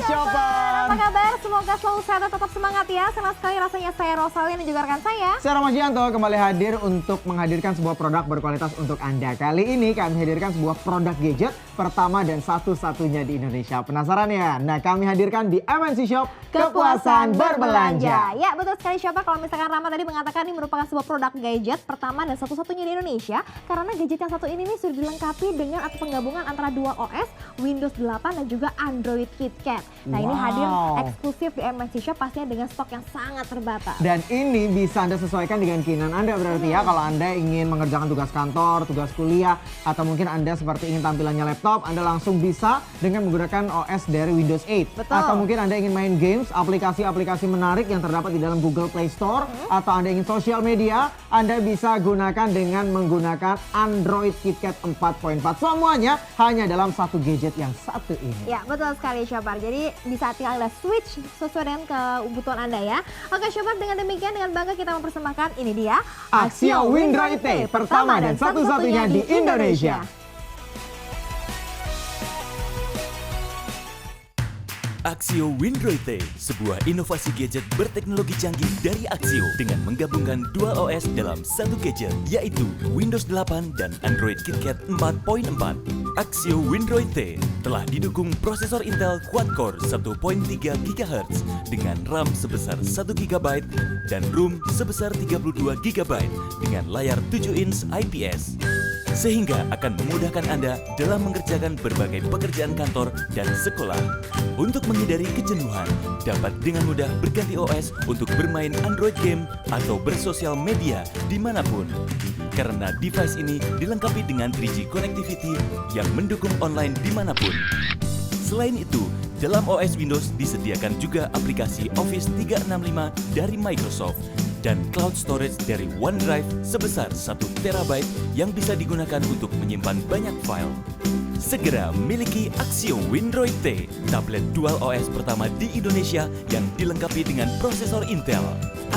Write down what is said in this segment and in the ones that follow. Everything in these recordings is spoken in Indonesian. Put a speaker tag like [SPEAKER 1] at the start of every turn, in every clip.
[SPEAKER 1] Shopper.
[SPEAKER 2] Apa kabar? Semoga selalu sehat dan tetap semangat ya. Senang sekali rasanya saya Rosalyn dan juga rekan saya
[SPEAKER 1] Romajianto kembali hadir untuk menghadirkan sebuah produk berkualitas untuk Anda. Kali ini kami hadirkan sebuah produk gadget pertama dan satu-satunya di Indonesia. Penasaran ya? Nah, kami hadirkan di MNC Shop Kepuasan Berbelanja.
[SPEAKER 2] Ya, betul sekali Shopper. Kalau misalkan Rama tadi mengatakan ini merupakan sebuah produk gadget pertama dan satu-satunya di Indonesia. Karena gadget yang satu ini sudah dilengkapi dengan atau penggabungan antara dua OS, Windows 8 dan juga Android KitKat. Nah, ini hadir eksklusif di MNC Shop pastinya dengan stok yang sangat terbatas.
[SPEAKER 1] Dan ini bisa Anda sesuaikan dengan keinginan Anda berarti ya. Kalau Anda ingin mengerjakan tugas kantor, tugas kuliah, atau mungkin Anda seperti ingin tampilannya laptop, Anda langsung bisa dengan menggunakan OS dari Windows 8.
[SPEAKER 2] Betul.
[SPEAKER 1] Atau mungkin Anda ingin main games, aplikasi-aplikasi menarik yang terdapat di dalam Google Play Store, atau Anda ingin sosial media, Anda bisa gunakan dengan menggunakan Android KitKat 4.4. Semuanya hanya dalam satu gadget yang satu ini.
[SPEAKER 2] Ya, betul sekali Shopper. Jadi bisa tinggal Anda switch sesuai dengan kebutuhan Anda ya. Oke Shopper, dengan demikian dengan bangga kita mempersembahkan ini dia
[SPEAKER 1] Axio Windroid T, pertama dan satu-satunya di Indonesia.
[SPEAKER 3] Axio Windroid T, sebuah inovasi gadget berteknologi canggih dari Axio dengan menggabungkan dua OS dalam satu gadget, yaitu Windows 8 dan Android KitKat 4.4. Axio Windroid T telah didukung prosesor Intel Quad-Core 1.3 GHz dengan RAM sebesar 1 GB dan ROM sebesar 32 GB dengan layar 7 inch IPS. Sehingga akan memudahkan Anda dalam mengerjakan berbagai pekerjaan kantor dan sekolah. Untuk menghindari kejenuhan, dapat dengan mudah berganti OS untuk bermain Android game atau bersosial media dimanapun. Karena device ini dilengkapi dengan 3G connectivity yang mendukung online dimanapun. Selain itu, dalam OS Windows disediakan juga aplikasi Office 365 dari Microsoft dan cloud storage dari OneDrive sebesar 1 TB yang bisa digunakan untuk menyimpan banyak file. Segera miliki Axio Windroid T, tablet dual OS pertama di Indonesia yang dilengkapi dengan prosesor Intel,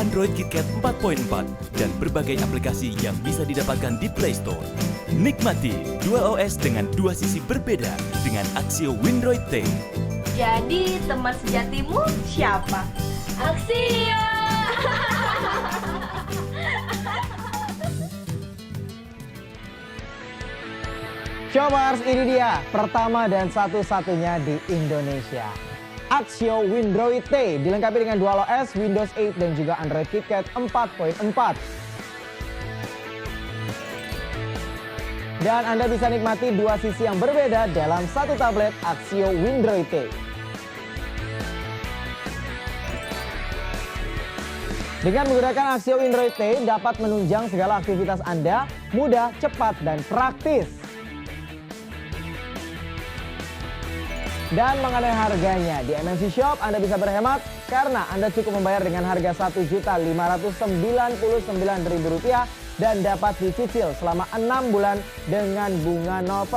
[SPEAKER 3] Android KitKat 4.4, dan berbagai aplikasi yang bisa didapatkan di Play Store. Nikmati dual OS dengan dua sisi berbeda dengan Axio Windroid T.
[SPEAKER 4] Jadi teman sejatimu siapa? Axio!
[SPEAKER 1] Shoppers, ini dia pertama dan satu-satunya di Indonesia. Axio Windroid T dilengkapi dengan dual OS, Windows 8 dan juga Android KitKat 4.4. Dan Anda bisa nikmati dua sisi yang berbeda dalam satu tablet Axio Windroid T. Dengan menggunakan Axio Windroid T dapat menunjang segala aktivitas Anda mudah, cepat, dan praktis. Dan mengenai harganya, di MNC Shop Anda bisa berhemat karena Anda cukup membayar dengan harga Rp1.599.000 dan dapat dicicil selama 6 bulan dengan bunga 0%.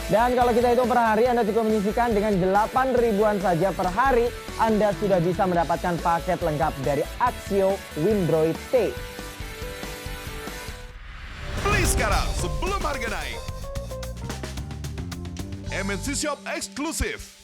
[SPEAKER 1] Dan kalau kita hitung per hari, Anda cukup menyisihkan dengan 8 ribuan saja per hari, Anda sudah bisa mendapatkan paket lengkap dari Axio Windroid T.
[SPEAKER 5] Beli sekarang sebelum harga naik. MNC Shop eksklusif.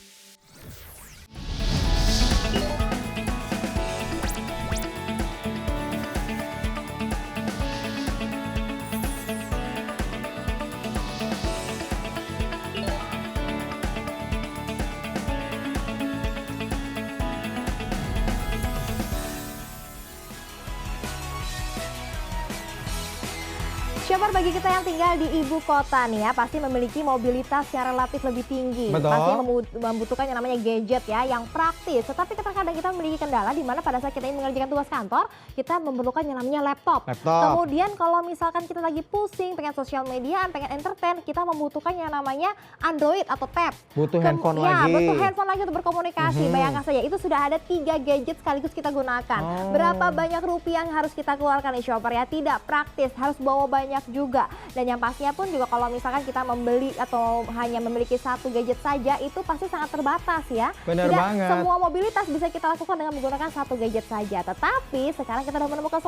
[SPEAKER 2] Shopper, bagi kita yang tinggal di ibu kota nih ya, pasti memiliki mobilitas yang relatif lebih tinggi.
[SPEAKER 1] Betul.
[SPEAKER 2] Pasti membutuhkan yang namanya gadget ya, yang praktis. Tetapi terkadang kita memiliki kendala di mana pada saat kita ingin mengerjakan tugas kantor, kita memerlukan yang namanya laptop. Kemudian kalau misalkan kita lagi pusing, pengen sosial media, pengen entertain, kita membutuhkan yang namanya Android atau tab.
[SPEAKER 1] Butuh handphone
[SPEAKER 2] ya,
[SPEAKER 1] lagi.
[SPEAKER 2] butuh handphone lagi untuk berkomunikasi. Bayangkan saja, itu sudah ada 3 gadget sekaligus kita gunakan. Berapa banyak rupiah yang harus kita keluarkan nih Shopper ya? Tidak praktis, harus bawa banyak juga. Dan yang pastinya pun juga kalau misalkan kita membeli atau hanya memiliki satu gadget saja itu pasti sangat terbatas ya.
[SPEAKER 1] Bener
[SPEAKER 2] Tidak
[SPEAKER 1] banget.
[SPEAKER 2] semua mobilitas bisa kita lakukan dengan menggunakan satu gadget saja. Tetapi sekarang kita sudah menemukan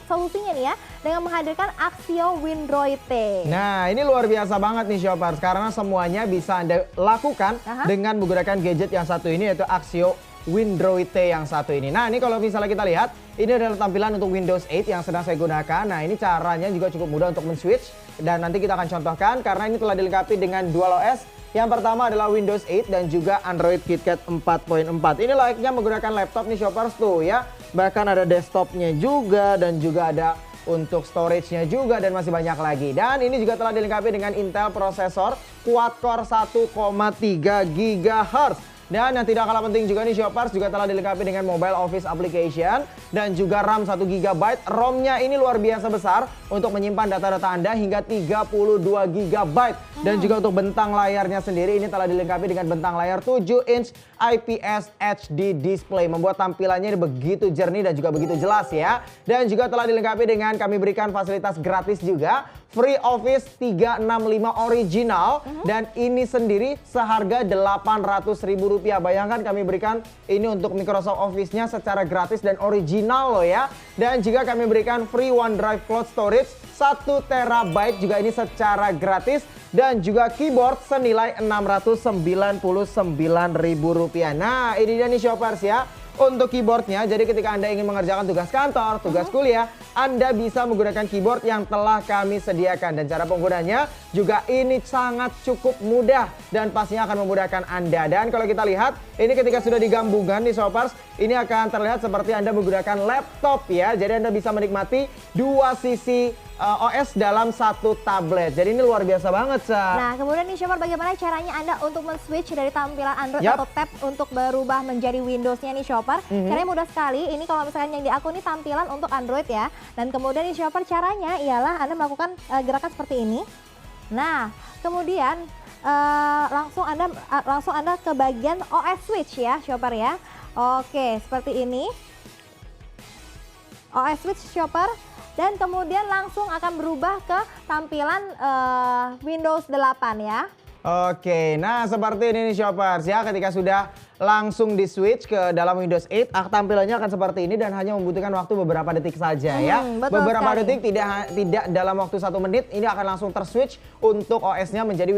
[SPEAKER 2] solusinya nih ya dengan menghadirkan Axio Windroid T.
[SPEAKER 1] Nah, ini luar biasa banget nih Shoppers, karena semuanya bisa Anda lakukan dengan menggunakan gadget yang satu ini, yaitu Axio Windroid T yang satu ini. Nah, ini kalau misalnya kita lihat, ini adalah tampilan untuk Windows 8 yang sedang saya gunakan. Nah, ini caranya juga cukup mudah untuk men-switch. Dan nanti kita akan contohkan karena ini telah dilengkapi dengan Dual OS. Yang pertama adalah Windows 8 dan juga Android KitKat 4.4. Ini layaknya menggunakan laptop nih Shoppers tuh ya. Bahkan ada desktopnya juga dan juga ada untuk storage-nya juga dan masih banyak lagi. Dan ini juga telah dilengkapi dengan Intel prosesor quad-core 1,3 GHz. Dan yang tidak kalah penting juga nih Shoppers juga telah dilengkapi dengan Mobile Office Application dan juga RAM 1 GB. ROM-nya ini luar biasa besar untuk menyimpan data-data Anda hingga 32 GB. Dan juga untuk bentang layarnya sendiri ini telah dilengkapi dengan bentang layar 7 inch IPS HD display. Membuat tampilannya ini begitu jernih dan juga begitu jelas ya. Dan juga telah dilengkapi dengan kami berikan fasilitas gratis juga. Free Office 365 original dan ini sendiri seharga Rp800.000. Bayangkan kami berikan ini untuk Microsoft Office-nya secara gratis dan original loh ya. Dan juga kami berikan free OneDrive Cloud Storage 1 TB juga ini secara gratis. Dan juga keyboard senilai Rp699.000. Nah, ini dia nih Shoppers ya. Untuk keyboardnya, jadi ketika Anda ingin mengerjakan tugas kantor, tugas kuliah, Anda bisa menggunakan keyboard yang telah kami sediakan. Dan cara penggunanya juga ini sangat cukup mudah dan pastinya akan memudahkan Anda. Dan kalau kita lihat, ini ketika sudah digabungkan nih Shoppers, ini akan terlihat seperti Anda menggunakan laptop ya. Jadi Anda bisa menikmati dua sisi OS dalam satu tablet. Jadi ini luar biasa banget, Sa.
[SPEAKER 2] Nah, kemudian nih Shopper, bagaimana caranya Anda untuk men-switch dari tampilan Android atau tab untuk berubah menjadi Windows-nya nih Shopper? Caranya mudah sekali. Ini kalau misalkan yang di aku ini tampilan untuk Android ya. Dan kemudian nih Shopper, caranya ialah Anda melakukan gerakan seperti ini. Nah, kemudian langsung Anda ke bagian OS switch ya, Shopper ya. Oke, seperti ini. OS switch Shopper. Dan kemudian langsung akan berubah ke tampilan Windows 8 ya.
[SPEAKER 1] Oke, nah seperti ini nih Shoppers ya, ketika sudah langsung di switch ke dalam Windows 8, tampilannya akan seperti ini dan hanya membutuhkan waktu beberapa detik saja ya. Beberapa detik, tidak dalam waktu 1 menit, ini akan langsung terswitch untuk OS-nya menjadi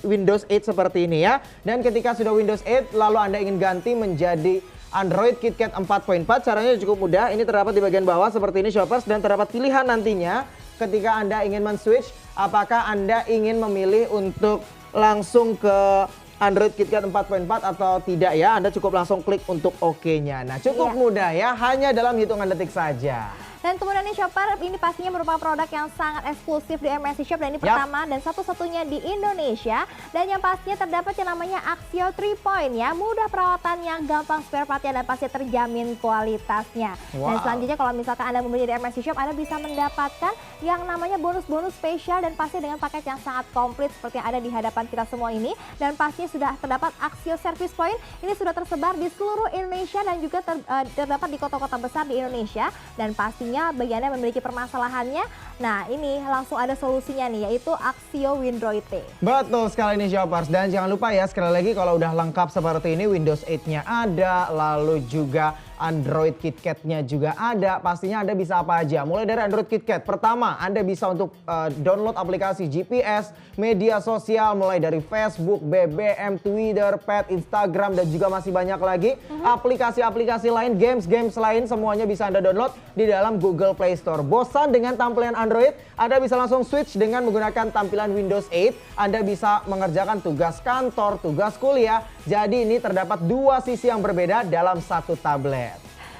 [SPEAKER 1] Windows 8 seperti ini ya. Dan ketika sudah Windows 8 lalu Anda ingin ganti menjadi Android KitKat 4.4, caranya cukup mudah. Ini terdapat di bagian bawah seperti ini Shoppers, dan terdapat pilihan nantinya ketika Anda ingin men-switch, apakah Anda ingin memilih untuk langsung ke Android KitKat 4.4 atau tidak ya. Anda cukup langsung klik untuk OK-nya. Nah, cukup mudah ya, hanya dalam hitungan detik saja.
[SPEAKER 2] Dan kemudian nih Shopper, ini pastinya merupakan produk yang sangat eksklusif di MSI Shop, dan ini pertama dan satu-satunya di Indonesia. Dan yang pastinya terdapat yang namanya Axio 3 Point ya, mudah perawatannya, gampang spare partnya, dan pasti terjamin kualitasnya. Dan selanjutnya kalau misalkan Anda membeli di MSI Shop, Anda bisa mendapatkan yang namanya bonus-bonus spesial dan pasti dengan paket yang sangat komplit seperti yang ada di hadapan kita semua ini. Dan pastinya sudah terdapat Axio Service Point, ini sudah tersebar di seluruh Indonesia dan juga terdapat di kota-kota besar di Indonesia. Dan pastinya bagi Anda yang memiliki permasalahannya, nah ini langsung ada solusinya nih, yaitu Axio Windroid T.
[SPEAKER 1] Betul sekali nih Shoppers, dan jangan lupa ya, sekali lagi kalau udah lengkap seperti ini, Windows 8-nya ada, lalu juga Android KitKat-nya juga ada. Pastinya Anda bisa apa aja. Mulai dari Android KitKat, pertama Anda bisa untuk download aplikasi GPS, media sosial mulai dari Facebook, BBM, Twitter, Pet, Instagram, dan juga masih banyak lagi aplikasi-aplikasi lain, games lain, semuanya bisa Anda download di dalam Google Play Store. Bosan dengan tampilan Android? Anda bisa langsung switch dengan menggunakan tampilan Windows 8. Anda bisa mengerjakan tugas kantor, tugas kuliah. Jadi ini terdapat dua sisi yang berbeda dalam satu tablet.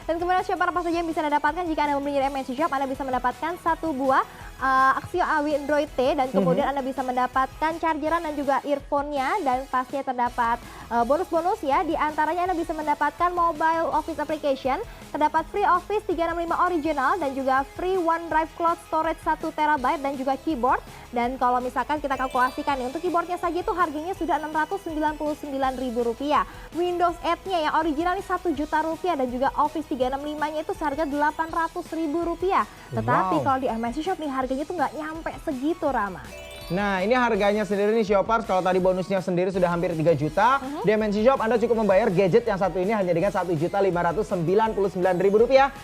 [SPEAKER 2] Dan kemudian Shopper, apa saja yang bisa Anda dapatkan jika Anda membeli di MSI Shop? Anda bisa mendapatkan 1 buah Axio Windroid T, dan kemudian Anda bisa mendapatkan chargeran dan juga earphone-nya, dan pastinya terdapat bonus-bonus ya. Di antaranya Anda bisa mendapatkan Mobile Office Application, terdapat Free Office 365 original, dan juga Free OneDrive Cloud Storage 1 TB, dan juga keyboard. Dan kalau misalkan kita kalkulasikan nih, untuk keyboardnya saja itu harganya sudah Rp699.000. Windows 8-nya yang original ini Rp1.000.000, dan juga Office 365-nya itu seharga Rp800.000. Tetapi kalau di MSI Shop nih harganya tuh nggak nyampe segitu, Rama.
[SPEAKER 1] Nah, ini harganya sendiri nih Shoppers, kalau tadi bonusnya sendiri sudah hampir 3 juta, di MNC Shop Anda cukup membayar gadget yang satu ini hanya dengan Rp1.599.000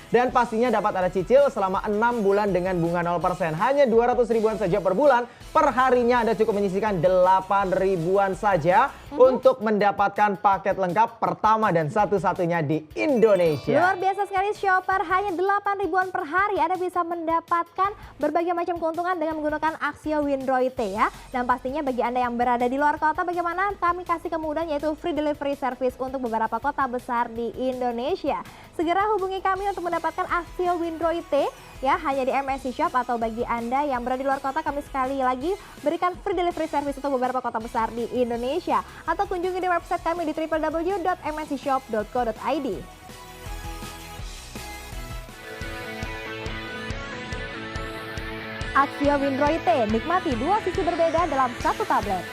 [SPEAKER 1] dan pastinya dapat ada cicil selama 6 bulan dengan bunga 0%. Hanya 200 ribuan saja per bulan, per harinya Anda cukup menyisihkan 8 ribuan saja untuk mendapatkan paket lengkap pertama dan satu-satunya di Indonesia.
[SPEAKER 2] Luar biasa sekali Shopper, hanya 8 ribuan per hari Anda bisa mendapatkan berbagai macam keuntungan dengan menggunakan Axio Windroid ya. Dan pastinya bagi Anda yang berada di luar kota, bagaimana kami kasih kemudahan yaitu free delivery service untuk beberapa kota besar di Indonesia. Segera hubungi kami untuk mendapatkan Axio Windroid ya, hanya di MNC Shop. Atau bagi Anda yang berada di luar kota, kami sekali lagi berikan free delivery service untuk beberapa kota besar di Indonesia. Atau kunjungi di website kami di www.mncshop.co.id. Axio Windroid T, nikmati dua sisi berbeda dalam satu tablet.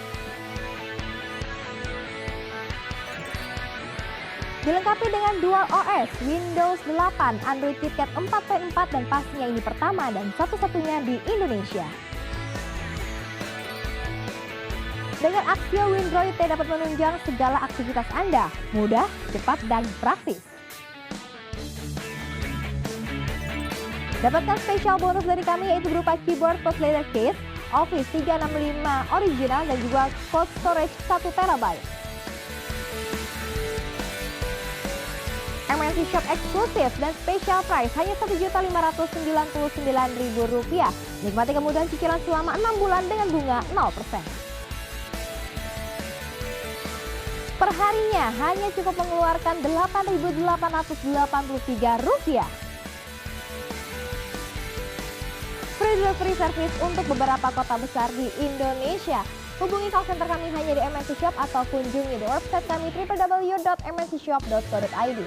[SPEAKER 2] Dilengkapi dengan Dual OS, Windows 8, Android KitKat 4.4 dan pastinya ini pertama dan satu-satunya di Indonesia. Dengan Axio Windroid T dapat menunjang segala aktivitas Anda, mudah, cepat, dan praktis. Dapatkan spesial bonus dari kami yaitu berupa keyboard Touch Leather Case, Office 365 Original dan juga Cloud Storage 1 TB. MNC Shop eksklusif dan special price hanya Rp1.599.000. Nikmati kemudahan cicilan selama 6 bulan dengan bunga 0%. Perharinya hanya cukup mengeluarkan Rp8.883. Free delivery service untuk beberapa kota besar di Indonesia. Hubungi call center kami hanya di MNC Shop atau kunjungi di website kami www.mncshop.co.id.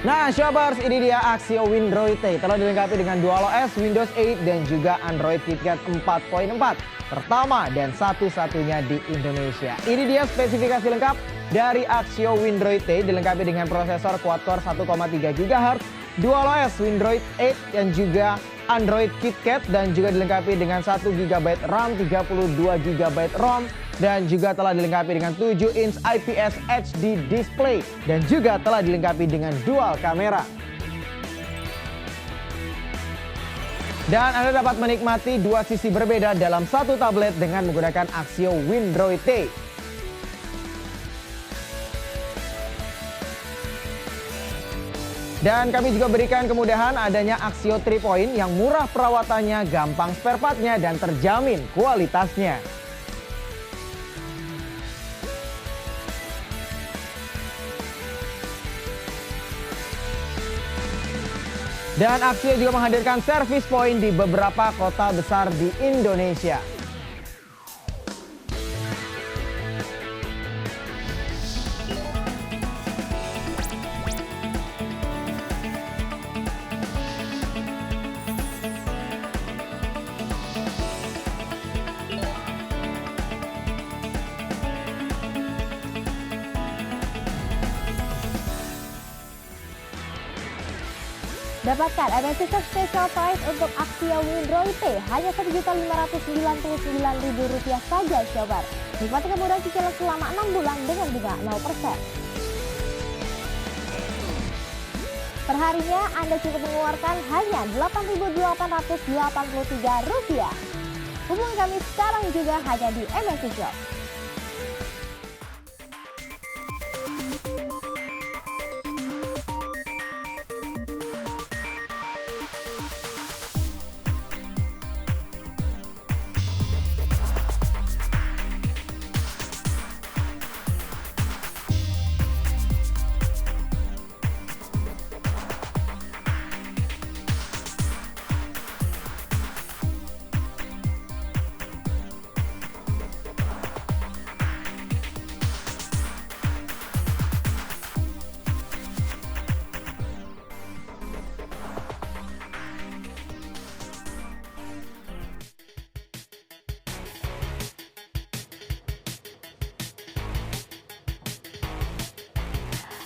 [SPEAKER 1] Nah, Shoppers, ini dia Axio Windroid T. Telah dilengkapi dengan Dual OS, Windows 8, dan juga Android KitKat 4.4. Pertama dan satu-satunya di Indonesia. Ini dia spesifikasi lengkap dari Axio Windroid T. Dilengkapi dengan prosesor quad-core 1,3 GHz, Dual OS, Windroid 8, dan juga Android KitKat. Dan juga dilengkapi dengan 1 GB RAM, 32 GB ROM. Dan juga telah dilengkapi dengan 7 inch IPS HD display. Dan juga telah dilengkapi dengan dual kamera. Dan Anda dapat menikmati dua sisi berbeda dalam satu tablet dengan menggunakan Axio Windroid T. Dan kami juga berikan kemudahan adanya Axio 3 Point yang murah perawatannya, gampang spare part-nya, dan terjamin kualitasnya. Dan Axio juga menghadirkan service point di beberapa kota besar di Indonesia.
[SPEAKER 2] Dapatkan MNC Shop Special Price untuk Axio Windroid T hanya Rp1.599.000 saja, Shopper. Nikmati kemudahan cicilan selama 6 bulan dengan bunga 0%. Perharinya Anda cukup mengeluarkan hanya Rp8.883. Hubungi kami sekarang juga hanya di MNC Shop.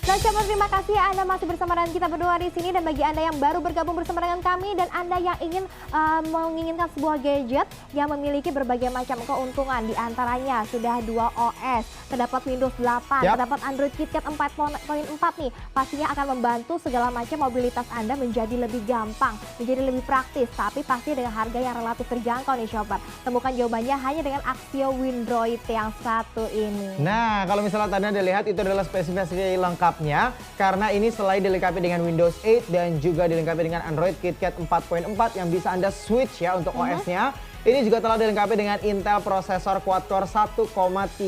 [SPEAKER 2] Dan Shopper, terima kasih Anda masih bersama dengan kita berdua di sini. Dan bagi Anda yang baru bergabung bersama dengan kami dan Anda yang ingin menginginkan sebuah gadget yang memiliki berbagai macam keuntungan, di antaranya sudah 2 OS, terdapat Windows 8, terdapat Android KitKat 4.4 nih. Pastinya akan membantu segala macam mobilitas Anda menjadi lebih gampang, menjadi lebih praktis, tapi pasti dengan harga yang relatif terjangkau nih Shopper. Temukan jawabannya hanya dengan Axio Windroid yang satu ini.
[SPEAKER 1] Nah, kalau misalnya Anda lihat itu adalah spesifikasi lengkapnya, karena ini selain dilengkapi dengan Windows 8 dan juga dilengkapi dengan Android KitKat 4.4 yang bisa Anda switch ya untuk OS-nya. Ini juga telah dilengkapi dengan Intel prosesor quad-core 1,3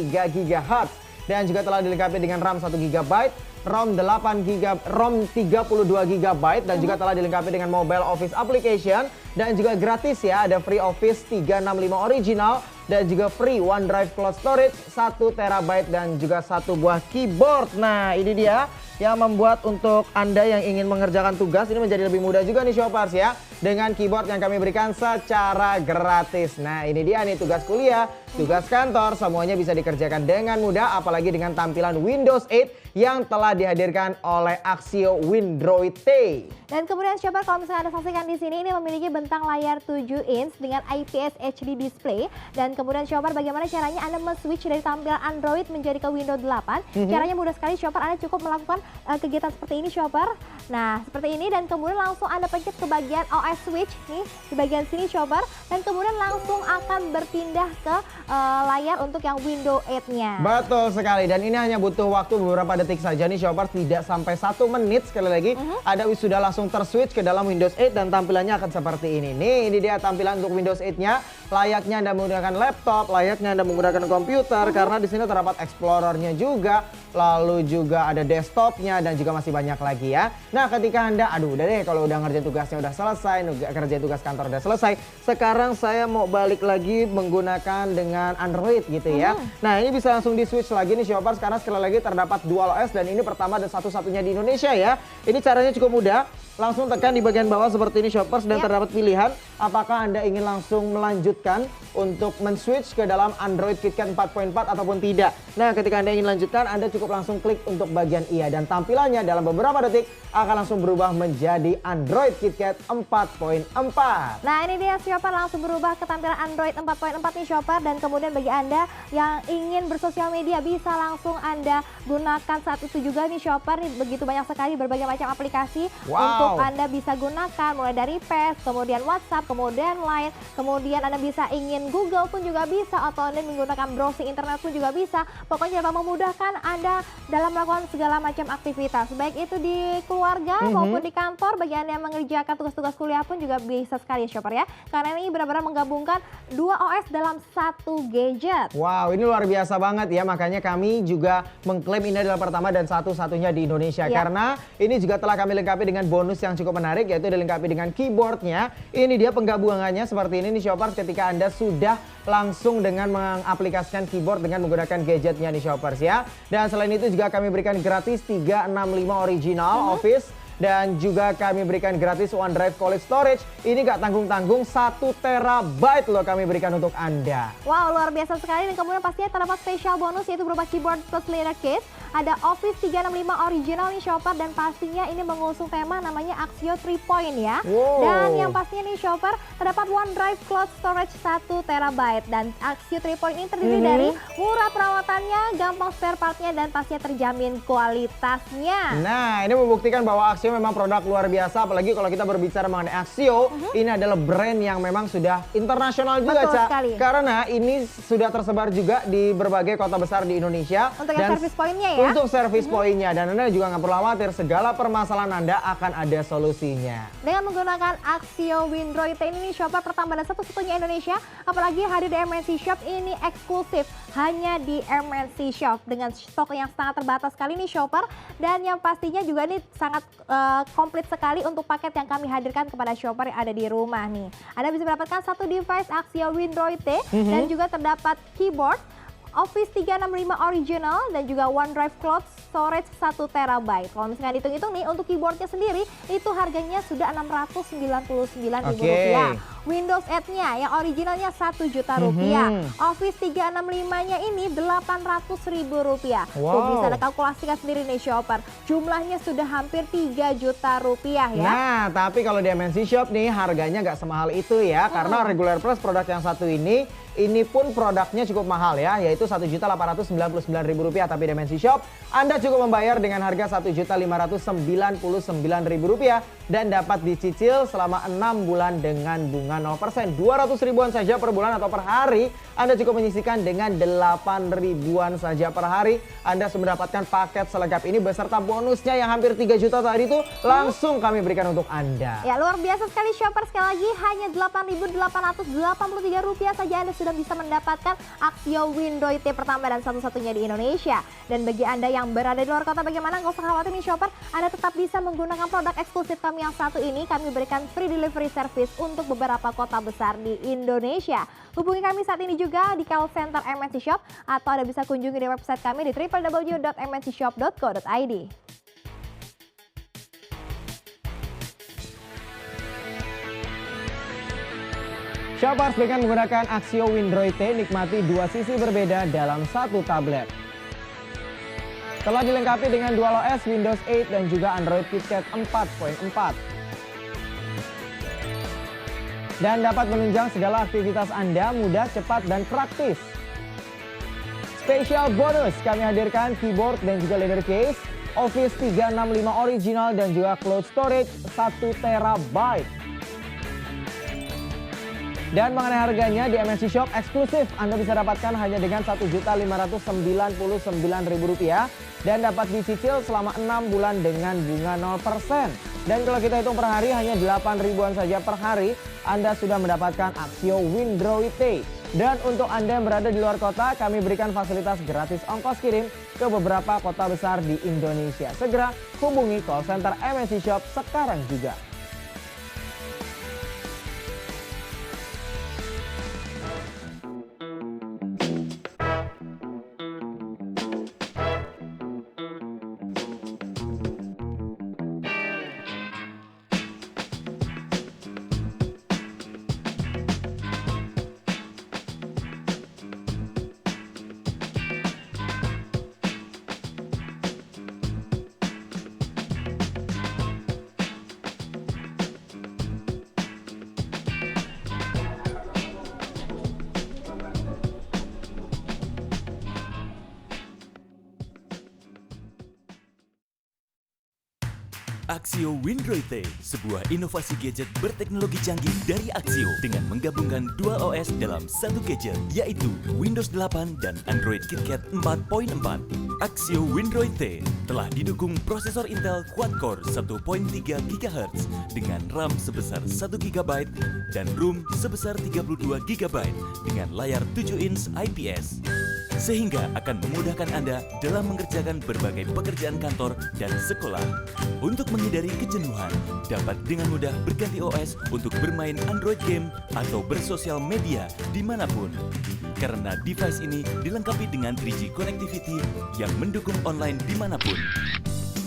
[SPEAKER 1] GHz dan juga telah dilengkapi dengan RAM 1 GB, ROM 8 GB, ROM 32 GB dan juga telah dilengkapi dengan Mobile Office Application dan juga gratis ya, ada Free Office 365 Original dan juga free OneDrive Cloud Storage 1 TB dan juga 1 buah keyboard. Nah, ini dia yang membuat untuk Anda yang ingin mengerjakan tugas ini menjadi lebih mudah juga nih Shoppers ya, dengan keyboard yang kami berikan secara gratis. Nah, ini dia nih tugas kuliah, tugas kantor, semuanya bisa dikerjakan dengan mudah, apalagi dengan tampilan Windows 8 yang telah dihadirkan oleh Axio Windroid T.
[SPEAKER 2] Dan kemudian Shopper, kalau misalnya Anda saksikan di sini, ini memiliki bentang layar 7 inch dengan IPS HD display. Dan kemudian Shopper, bagaimana caranya Anda men-switch dari tampilan Android menjadi ke Windows 8? Caranya mudah sekali Shopper, Anda cukup melakukan kegiatan seperti ini Shopper. Nah, seperti ini, dan kemudian langsung Anda pencet ke bagian OS switch nih, di bagian sini Shopper, dan kemudian langsung akan berpindah ke layar untuk yang Windows 8-nya.
[SPEAKER 1] Betul sekali, dan ini hanya butuh waktu beberapa detik saja nih Shoppers, tidak sampai 1 menit. Sekali lagi, Anda sudah langsung terswitch ke dalam Windows 8 dan tampilannya akan seperti ini. Nih, ini dia tampilan untuk Windows 8-nya. Layaknya Anda menggunakan laptop, layaknya Anda menggunakan komputer, karena di sini terdapat Explorer-nya juga, lalu juga ada desktop-nya dan juga masih banyak lagi ya. Nah, ketika Anda, aduh udah deh kalau udah ngerjain tugasnya udah selesai, kerjain tugas kantor udah selesai, sekarang saya mau balik lagi menggunakan dengan Android gitu ya. Nah, ini bisa langsung di switch lagi nih Shoppers, karena sekali lagi terdapat dual OS dan ini pertama dan satu-satunya di Indonesia ya. Ini caranya cukup mudah. Langsung tekan di bagian bawah seperti ini Shoppers dan terdapat pilihan apakah Anda ingin langsung melanjutkan untuk men-switch ke dalam Android KitKat 4.4 ataupun tidak. Nah, ketika Anda ingin lanjutkan, Anda cukup langsung klik untuk bagian iya dan tampilannya dalam beberapa detik akan langsung berubah menjadi Android KitKat 4.4.
[SPEAKER 2] Nah, ini dia Shopper, langsung berubah ke tampilan Android 4.4 nih Shopper. Dan kemudian bagi Anda yang ingin bersosial media, bisa langsung Anda gunakan saat itu juga nih Shopper. Nih, begitu banyak sekali berbagai macam aplikasi untuk Anda bisa gunakan, mulai dari Face, kemudian WhatsApp, kemudian Line, kemudian Anda bisa ingin Google pun juga bisa, atau Anda menggunakan browsing internet pun juga bisa. Pokoknya dapat memudahkan Anda dalam melakukan segala macam aktivitas, baik itu di keluarga maupun di kantor. Bagi Anda yang mengerjakan tugas-tugas kuliah pun juga bisa sekali Shopper ya, karena ini benar-benar menggabungkan 2 OS dalam satu gadget. Wow, ini luar biasa banget ya, makanya kami juga mengklaim ini adalah pertama dan satu-satunya di Indonesia, karena ini juga telah kami lengkapi dengan bonus yang cukup menarik, yaitu dilengkapi dengan keyboardnya. Ini dia penggabungannya seperti ini nih Shoppers, ketika Anda sudah langsung dengan mengaplikasikan keyboard dengan menggunakan gadgetnya nih Shoppers ya. Dan selain itu juga kami berikan gratis 365 Original Office
[SPEAKER 1] dan juga kami berikan gratis OneDrive Cold Storage. Ini gak tanggung-tanggung 1 terabyte loh kami berikan untuk Anda.
[SPEAKER 2] Wow, luar biasa sekali. Dan kemudian pastinya terdapat spesial bonus yaitu berupa keyboard plus leather case. Ada Office 365 original nih Shopper, dan pastinya ini mengusung tema namanya Axio 3 Point ya.
[SPEAKER 1] Wow.
[SPEAKER 2] Dan yang pastinya nih Shopper terdapat OneDrive Cloud Storage 1 terabyte, dan Axio 3 Point ini terdiri dari murah perawatannya, gampang spare partnya, dan pastinya terjamin kualitasnya.
[SPEAKER 1] Nah, ini membuktikan bahwa Axio memang produk luar biasa, apalagi kalau kita berbicara mengenai Axio, ini adalah brand yang memang sudah internasional juga,
[SPEAKER 2] Betul
[SPEAKER 1] Ca.
[SPEAKER 2] sekali.
[SPEAKER 1] Karena ini sudah tersebar juga di berbagai kota besar di Indonesia.
[SPEAKER 2] Untuk yang service point-nya ya.
[SPEAKER 1] Untuk service point-nya, dan Anda juga nggak perlu khawatir, segala permasalahan Anda akan ada solusinya.
[SPEAKER 2] Dengan menggunakan Axio Windroid ini nih Shopper pertama dan satu-satunya Indonesia, apalagi hadir di MNC Shop, ini eksklusif hanya di MNC Shop dengan stok yang sangat terbatas sekali nih Shopper, dan yang pastinya juga ini sangat komplit sekali untuk paket yang kami hadirkan kepada Shopper yang ada di rumah nih. Anda bisa mendapatkan satu device Axio Windroid dan juga terdapat keyboard Office 365 original dan juga OneDrive Cloud Storage 1 terabyte. Kalau misalnya dihitung-hitung nih untuk keyboardnya sendiri itu harganya sudah Rp699.000. Windows 8-nya yang originalnya Rp1.000.000. Office 365-nya ini Rp800.000.
[SPEAKER 1] Wow.
[SPEAKER 2] Tuh bisa Anda kalkulasikan sendiri nih Shopper. Jumlahnya sudah hampir Rp3 juta ya.
[SPEAKER 1] Nah, tapi kalau di MNC Shop nih harganya nggak semahal itu ya, karena regular price produk yang satu ini pun produknya cukup mahal ya, yaitu Rp1.899.000. Tapi di MNC Shop Anda cukup membayar dengan harga Rp1.599.000 dan dapat dicicil selama 6 bulan dengan bunga 0%. 200 ribuan saja per bulan atau per hari. Anda cukup menyisihkan dengan 8 ribuan saja per hari. Anda sudah mendapatkan paket selengkap ini beserta bonusnya yang hampir 3 juta tadi itu langsung kami berikan untuk Anda.
[SPEAKER 2] Ya, luar biasa sekali Shopper, sekali lagi hanya Rp8.883 saja Anda sudah bisa mendapatkan Axio Windroid pertama dan satu-satunya di Indonesia. Dan bagi Anda yang berada di luar kota bagaimana, nggak usah khawatir nih Shopper, Anda tetap bisa menggunakan produk eksklusif kami yang satu ini. Kami berikan free delivery service untuk beberapa kota besar di Indonesia. Hubungi kami saat ini juga di call center MNC Shop, atau Anda bisa kunjungi di website kami di www.mncshop.co.id.
[SPEAKER 1] Shoppers, dengan menggunakan Axio Windroid nikmati dua sisi berbeda dalam satu tablet. Telah dilengkapi dengan DualOS, Windows 8 dan juga Android KitKat 4.4. Dan dapat menunjang segala aktivitas Anda mudah, cepat, dan praktis. Spesial bonus, kami hadirkan keyboard dan juga leather case, Office 365 original dan juga cloud storage 1 terabyte. Dan mengenai harganya di MNC Shop eksklusif, Anda bisa dapatkan hanya dengan Rp1.599.000 dan dapat dicicil selama 6 bulan dengan bunga 0%. Dan kalau kita hitung per hari hanya 8 ribuan saja per hari, Anda sudah mendapatkan Axio Windroid. Dan untuk Anda yang berada di luar kota, kami berikan fasilitas gratis ongkos kirim ke beberapa kota besar di Indonesia. Segera hubungi call center MNC Shop sekarang juga.
[SPEAKER 3] Axio Windroid, sebuah inovasi gadget berteknologi canggih dari Axio dengan menggabungkan dua OS dalam satu gadget, yaitu Windows 8 dan Android KitKat 4.4. Axio Windroid telah didukung prosesor Intel quad-core 1.3 GHz dengan RAM sebesar 1 GB dan ROM sebesar 32 GB dengan layar 7 inch IPS. Sehingga akan memudahkan Anda dalam mengerjakan berbagai pekerjaan kantor dan sekolah. Untuk menghindari kejenuhan, dapat dengan mudah berganti OS untuk bermain Android game atau bersosial media dimanapun. Karena device ini dilengkapi dengan 3G connectivity yang mendukung online dimanapun.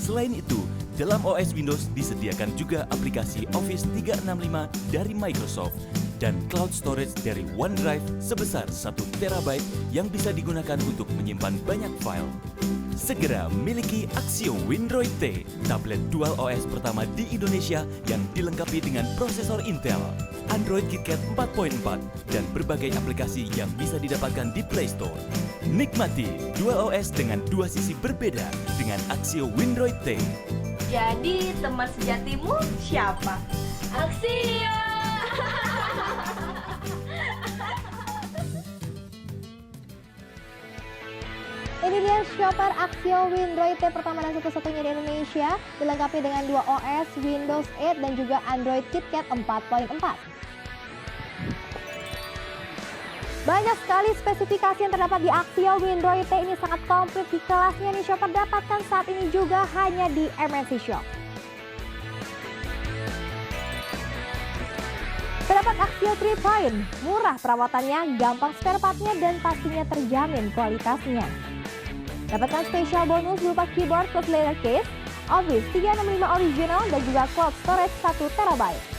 [SPEAKER 3] Selain itu, Dalam OS Windows disediakan juga aplikasi Office 365 dari Microsoft dan cloud storage dari OneDrive sebesar 1 TB yang bisa digunakan untuk menyimpan banyak file. Segera miliki Axio Windroid T, tablet dual OS pertama di Indonesia yang dilengkapi dengan prosesor Intel, Android KitKat 4.4, dan berbagai aplikasi yang bisa didapatkan di Play Store. Nikmati dual OS dengan dua sisi berbeda dengan Axio Windroid T.
[SPEAKER 4] Jadi teman sejatimu siapa? Axio!
[SPEAKER 2] Ini dia Shopper Axio Windroid T pertama dan satu-satunya di Indonesia, dilengkapi dengan dua OS, Windows 8 dan juga Android KitKat 4.4. Banyak sekali spesifikasi yang terdapat di Axio Windroid T, ini sangat komplit di kelasnya nih Shopper, dapatkan saat ini juga hanya di MNC Shop. Terdapat Axio 3 Point, murah perawatannya, gampang spare partnya dan pastinya terjamin kualitasnya. Dapatkan spesial bonus berupa keyboard plus leather case, Office 365 original dan juga cloud storage 1 TB.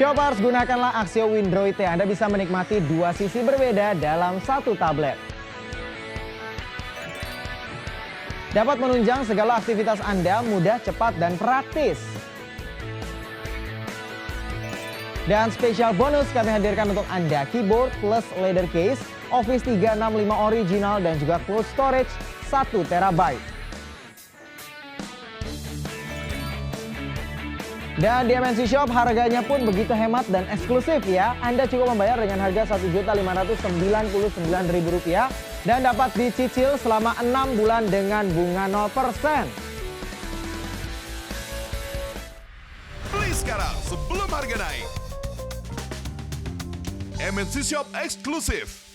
[SPEAKER 1] Shoppers, gunakanlah Axio Windroid T. Anda bisa menikmati dua sisi berbeda dalam satu tablet. Dapat menunjang segala aktivitas Anda mudah, cepat, dan praktis. Dan spesial bonus kami hadirkan untuk Anda, keyboard plus leather case, Office 365 original, dan juga cloud storage 1 TB. Dan di MNC Shop harganya pun begitu hemat dan eksklusif ya. Anda cukup membayar dengan harga Rp1.599.000 dan dapat dicicil selama 6 bulan dengan bunga 0%.
[SPEAKER 5] Beli sekarang sebelum harga naik. MNC Shop eksklusif.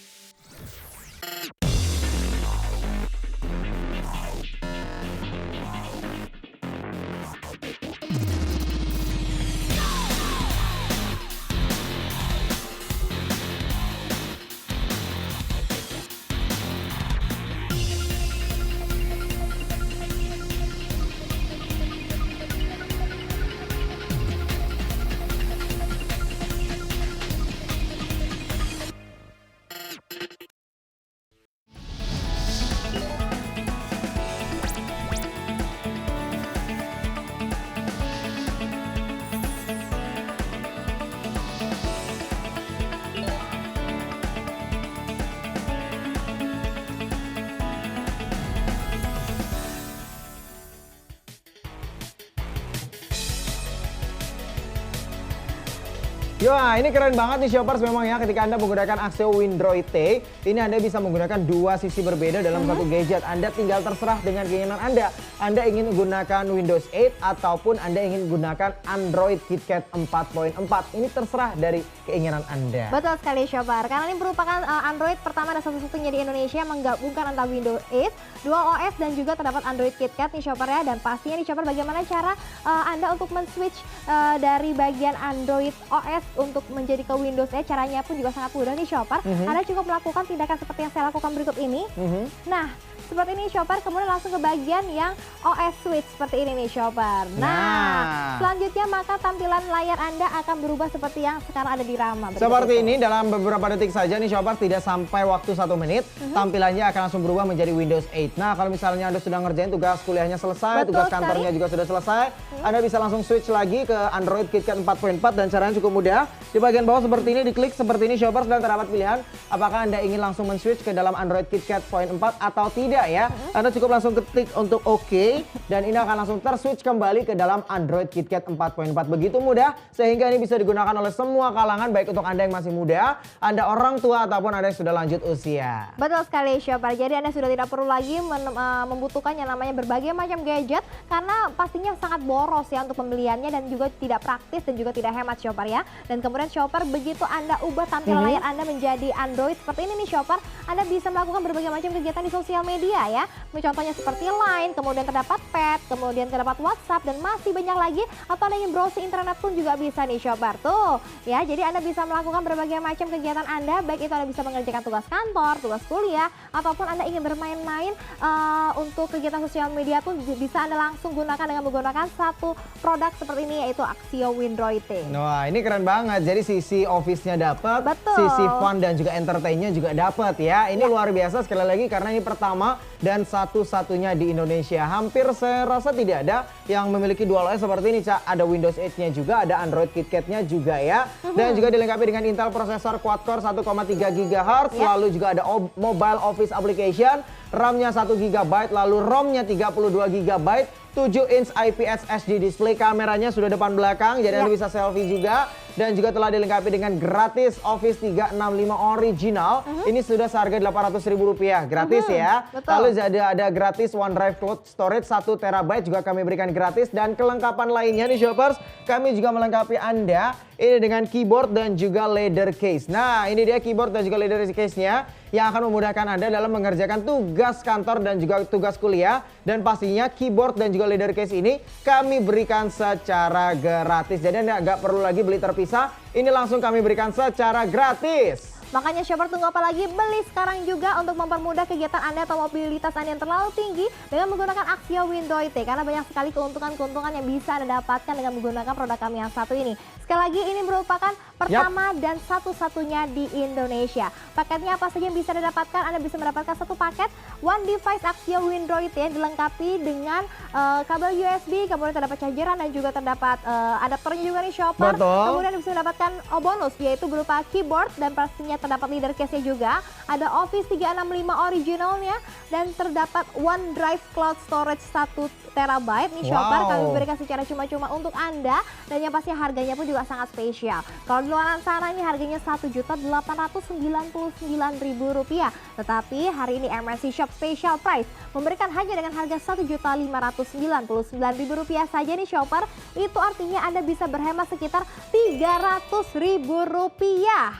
[SPEAKER 1] Wah, ini keren banget nih Shoppers memang ya, ketika Anda menggunakan Axio Windroid T, ini Anda bisa menggunakan dua sisi berbeda dalam satu gadget. Anda tinggal terserah dengan keinginan Anda. Anda ingin menggunakan Windows 8 ataupun Anda ingin menggunakan Android KitKat 4.4. Ini terserah dari keinginan Anda.
[SPEAKER 2] Betul sekali Shopper, karena ini merupakan Android pertama dan satu-satunya di Indonesia menggabungkan antara Windows 8, Dual OS dan juga terdapat Android KitKat nih Shopper ya. Dan pastinya nih Shopper, bagaimana cara Anda untuk men-switch dari bagian Android OS untuk menjadi ke Windows 8, caranya pun juga sangat mudah nih Shopper. Anda cukup melakukan tindakan seperti yang saya lakukan berikut ini. Nah, seperti ini Shopper, kemudian langsung ke bagian yang OS switch seperti ini nih Shopper. Nah, selanjutnya maka tampilan layar Anda akan berubah seperti yang sekarang ada di Rama.
[SPEAKER 1] Seperti ini dalam beberapa detik saja nih Shopper, tidak sampai waktu 1 menit, tampilannya akan langsung berubah menjadi Windows 8. Nah, kalau misalnya Anda sudah ngerjain tugas kuliahnya selesai, tugas kantornya juga sudah selesai, Anda bisa langsung switch lagi ke Android KitKat 4.4 dan caranya cukup mudah. Di bagian bawah seperti ini, diklik seperti ini Shoppers dan terdapat pilihan apakah Anda ingin langsung men-switch ke dalam Android KitKat 4.4 atau tidak. tidak ya. Anda cukup langsung ketik untuk oke dan ini akan langsung terswitch kembali ke dalam Android KitKat 4.4. Begitu mudah sehingga ini bisa digunakan oleh semua kalangan, baik untuk Anda yang masih muda, Anda orang tua ataupun Anda yang sudah lanjut usia.
[SPEAKER 2] Betul sekali Shopper, jadi Anda sudah tidak perlu lagi membutuhkan yang namanya berbagai macam gadget karena pastinya sangat boros ya untuk pembeliannya dan juga tidak praktis dan juga tidak hemat Shopper ya. Dan kemudian Shopper, begitu Anda ubah tampilan layar Anda menjadi Android seperti ini nih Shopper, Anda bisa melakukan berbagai macam kegiatan di sosial media ya. Contohnya seperti Line, kemudian terdapat Pet, kemudian terdapat WhatsApp dan masih banyak lagi. Atau Anda ingin browsing internet pun juga bisa nih Shopper tuh ya. Jadi Anda bisa melakukan berbagai macam kegiatan Anda, baik itu Anda bisa mengerjakan tugas kantor, tugas kuliah, ataupun Anda ingin bermain-main untuk kegiatan sosial media pun bisa Anda langsung gunakan dengan menggunakan satu produk seperti ini, yaitu Axio Windroid T.
[SPEAKER 1] Wah, ini keren banget. Jadi sisi office-nya dapat,
[SPEAKER 2] Betul.
[SPEAKER 1] sisi fun dan juga entertain-nya juga dapat ya. Ini luar biasa sekali lagi karena ini pertama dan satu-satunya di Indonesia. Hampir saya rasa tidak ada yang memiliki dual OS seperti ini, Cak. Ada Windows 8-nya juga, ada Android KitKat-nya juga ya. Dan juga dilengkapi dengan Intel prosesor quad-core 1,3 GHz, lalu juga ada mobile office application, RAM-nya 1 GB, lalu ROM-nya 32 GB, 7 inch IPS HD display, kameranya sudah depan belakang, jadi Anda bisa selfie juga. Dan juga telah dilengkapi dengan gratis Office 365 original. Ini sudah seharga Rp800.000, gratis ya.
[SPEAKER 2] Betul.
[SPEAKER 1] Lalu ada gratis OneDrive Cloud Storage 1 TB juga kami berikan gratis. Dan kelengkapan lainnya nih Shoppers, kami juga melengkapi Anda ini dengan keyboard dan juga leather case. Nah, ini dia keyboard dan juga leather case-nya yang akan memudahkan Anda dalam mengerjakan tugas kantor dan juga tugas kuliah. Dan pastinya keyboard dan juga leather case ini kami berikan secara gratis. Jadi Anda nggak perlu lagi beli terpisah, ini langsung kami berikan secara gratis.
[SPEAKER 2] Makanya Shopper, tunggu apa lagi? Beli sekarang juga untuk mempermudah kegiatan Anda atau mobilitas Anda yang terlalu tinggi dengan menggunakan Axio Windroid T. Karena banyak sekali keuntungan-keuntungan yang bisa Anda dapatkan dengan menggunakan produk kami yang satu ini. Sekali lagi, ini merupakan pertama dan satu-satunya di Indonesia. Paketnya apa saja yang bisa Anda dapatkan? Anda bisa mendapatkan satu paket One Device Axio Windroid T yang dilengkapi dengan kabel USB, kemudian terdapat chargeran dan juga terdapat adaptornya juga nih Shopper.
[SPEAKER 1] Betul.
[SPEAKER 2] Kemudian Anda bisa mendapatkan bonus, yaitu berupa keyboard dan pastinya terdapat leader case-nya juga. Ada Office 365 originalnya dan terdapat OneDrive Cloud Storage 1 TB nih Shopper. Kami berikan secara cuma-cuma untuk Anda dan yang pasti harganya pun juga sangat spesial. Kalau di luar sana ini harganya Rp1.899.000. Tetapi hari ini MNC Shop Special Price memberikan hanya dengan harga Rp1.599.000 saja nih Shopper. Itu artinya Anda bisa berhemat sekitar Rp300.000.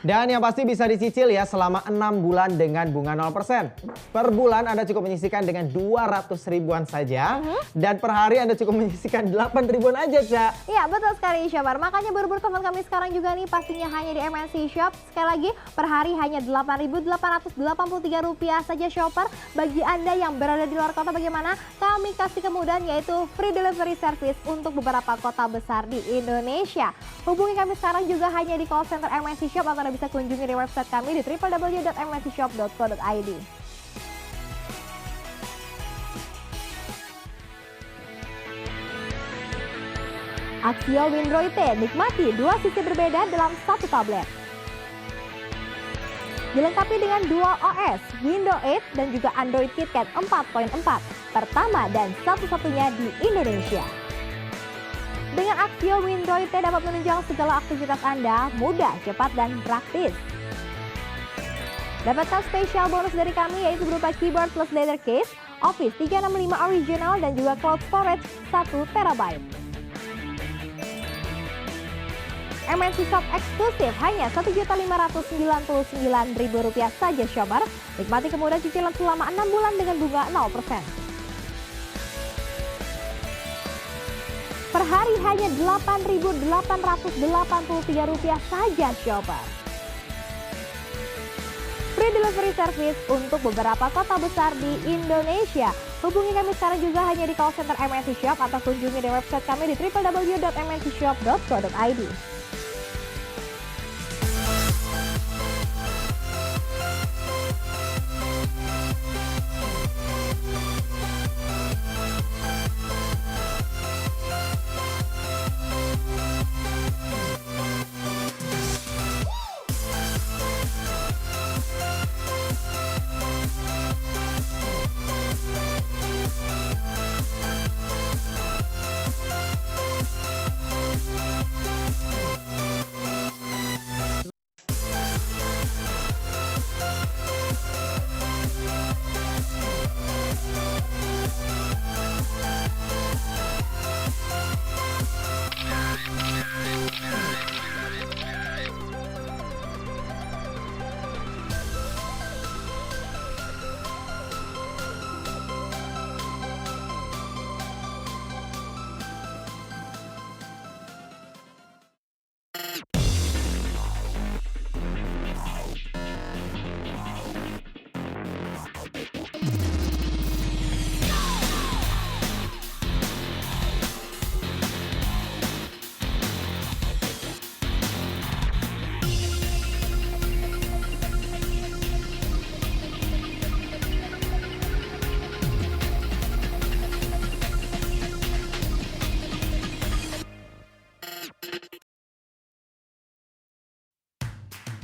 [SPEAKER 1] Dan yang pasti bisa dicicil ya selama 6 bulan dengan bunga 0%. Per bulan Anda cukup menyisihkan dengan 200 ribuan saja. Dan per hari Anda cukup menyisihkan 8 ribuan aja, Cak.
[SPEAKER 2] Iya, betul sekali Shopper. Makanya buru-buru teman kami sekarang juga nih pastinya hanya di MNC Shop. Sekali lagi per hari hanya Rp8.883 saja Shopper. Bagi Anda yang berada di luar kota bagaimana? Kami kasih kemudahan yaitu free delivery service untuk beberapa kota besar di Indonesia. Hubungi kami sekarang juga hanya di call center MNC Shop atau Anda bisa kunjungi di website kami di www.mncshop.co.id. Axio Windroid T, nikmati dua sisi berbeda dalam satu tablet. Dilengkapi dengan dual OS, Windows 8 dan juga Android KitKat 4.4, pertama dan satu-satunya di Indonesia. Dengan Axio Windroid T dapat menunjang segala aktivitas Anda, mudah, cepat, dan praktis. Dapatkan spesial bonus dari kami yaitu berupa keyboard plus leather case, Office 365 original dan juga cloud storage 1 TB. MNC Shop eksklusif hanya Rp1.599.000 saja Shopper. Nikmati kemudahan cicilan selama 6 bulan dengan bunga 0%. Per hari hanya Rp8.883 saja Shopper. Free delivery service untuk beberapa kota besar di Indonesia. Hubungi kami sekarang juga hanya di call center MNC Shop atau kunjungi di website kami di www.mncshop.co.id.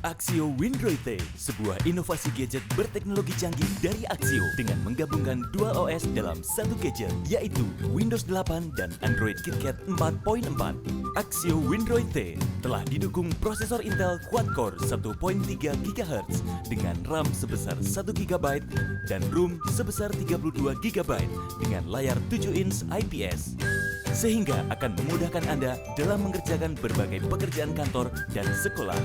[SPEAKER 3] Axio Windroid T, sebuah inovasi gadget berteknologi canggih dari Axio dengan menggabungkan dua OS dalam satu gadget, yaitu Windows 8 dan Android KitKat 4.4. Axio Windroid T telah didukung prosesor Intel quad-core 1.3 GHz dengan RAM sebesar 1 GB dan ROM sebesar 32 GB dengan layar 7 inch IPS. Sehingga akan memudahkan Anda dalam mengerjakan berbagai pekerjaan kantor dan sekolah.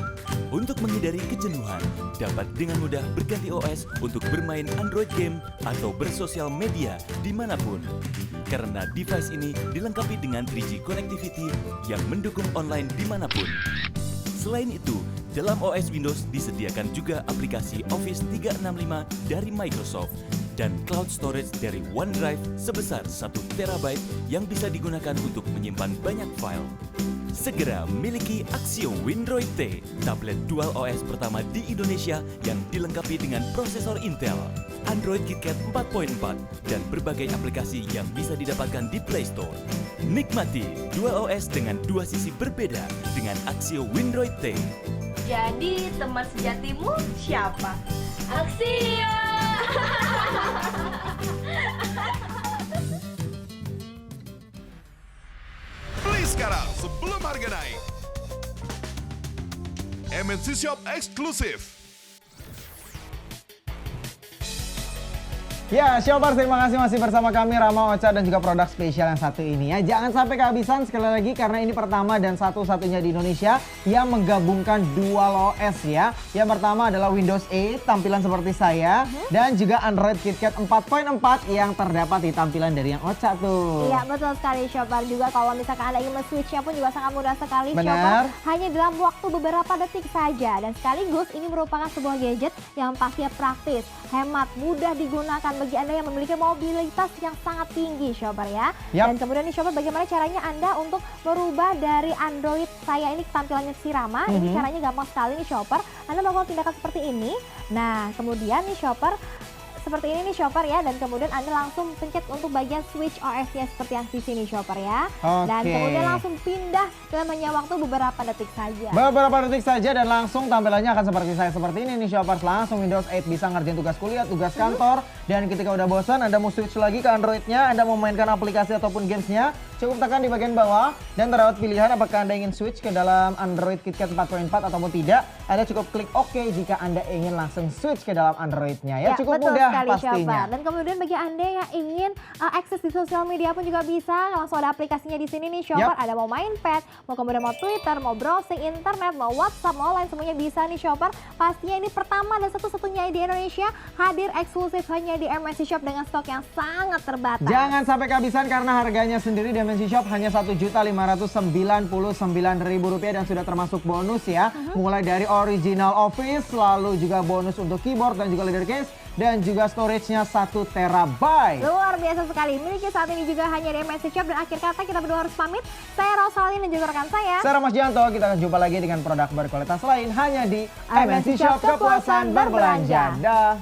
[SPEAKER 3] Untuk menghindari kejenuhan, dapat dengan mudah berganti OS untuk bermain Android game atau bersosial media dimanapun. Karena device ini dilengkapi dengan 3G connectivity yang mendukung online dimanapun. Selain itu, dalam OS Windows disediakan juga aplikasi Office 365 dari Microsoft dan cloud storage dari OneDrive sebesar 1 TB yang bisa digunakan untuk menyimpan banyak file. Segera miliki Axio Windroid T, tablet dual OS pertama di Indonesia yang dilengkapi dengan prosesor Intel, Android KitKat 4.4, dan berbagai aplikasi yang bisa didapatkan di Play Store. Nikmati dual OS dengan dua sisi berbeda dengan Axio Windroid T.
[SPEAKER 4] Jadi teman sejatimu siapa? Axio!
[SPEAKER 5] Beli sekarang sebelum harga naik. MNC Shop eksklusif.
[SPEAKER 1] Ya, Shoppers, terima kasih masih bersama kami Rama, Ocha, dan juga produk spesial yang satu ini ya. Jangan sampai kehabisan sekali lagi karena ini pertama dan satu-satunya di Indonesia yang menggabungkan dual OS ya. Yang pertama adalah Windows 8, tampilan seperti saya, dan juga Android KitKat 4.4 yang terdapat di tampilan dari yang Ocha tuh.
[SPEAKER 2] Iya, betul sekali Shopper. Juga kalau misalkan Anda ingin men-switch-nya pun juga sangat mudah sekali
[SPEAKER 1] Benar.
[SPEAKER 2] Shopper. Hanya dalam waktu beberapa detik saja. Dan sekaligus ini merupakan sebuah gadget yang pastinya praktis, hemat, mudah digunakan bagi Anda yang memiliki mobilitas yang sangat tinggi Shopper ya.
[SPEAKER 1] Yap.
[SPEAKER 2] Dan kemudian nih Shopper, bagaimana caranya Anda untuk merubah dari Android saya ini tampilannya si Rama. Ini caranya gampang sekali nih Shopper. Anda melakukan tindakan seperti ini. Nah kemudian nih Shopper, seperti ini nih Shopper ya, dan kemudian Anda langsung pencet untuk bagian switch OS-nya seperti yang di sini Shopper ya. Dan
[SPEAKER 1] Oke.
[SPEAKER 2] kemudian langsung pindah dalam hanya waktu beberapa detik saja.
[SPEAKER 1] Beberapa detik saja dan langsung tampilannya akan seperti saya seperti ini nih Shoppers. Langsung Windows 8 bisa ngerjain tugas kuliah, tugas kantor. Dan ketika udah bosan Anda mau switch lagi ke Androidnya, Anda mau mainkan aplikasi ataupun gamesnya, cukup tekan di bagian bawah dan terdapat pilihan apakah Anda ingin switch ke dalam Android KitKat 4.4 ataupun tidak. Anda cukup klik OK jika Anda ingin langsung switch ke dalam Androidnya ya. Cukup
[SPEAKER 2] betul
[SPEAKER 1] mudah
[SPEAKER 2] sekali,
[SPEAKER 1] pastinya.
[SPEAKER 2] Shopper. Dan kemudian bagi Anda yang ingin akses di sosial media pun juga bisa, langsung ada aplikasinya di sini nih Shopper.
[SPEAKER 1] Yap.
[SPEAKER 2] Ada mau main pet, mau kemudian mau Twitter, mau browsing internet, mau WhatsApp, mau lain semuanya bisa nih Shopper. Pastinya ini pertama dan satu-satunya di Indonesia hadir eksklusif hanya di MNC Shop dengan stok yang sangat terbatas.
[SPEAKER 1] Jangan sampai kehabisan karena harganya sendiri di MNC Shop hanya Rp1.599.000 dan sudah termasuk bonus ya. Mulai dari original Office, lalu juga bonus untuk keyboard dan juga leather case, dan juga storage-nya 1 TB.
[SPEAKER 2] Luar biasa sekali. Miliki saat ini juga hanya di MNC Shop. Dan akhir kata kita berdua harus pamit. Saya Rosalin dan juga rekan saya.
[SPEAKER 1] Saya Mas Janto, kita akan jumpa lagi dengan produk berkualitas lain hanya di MNC Shop, kepuasan berbelanja. Dah.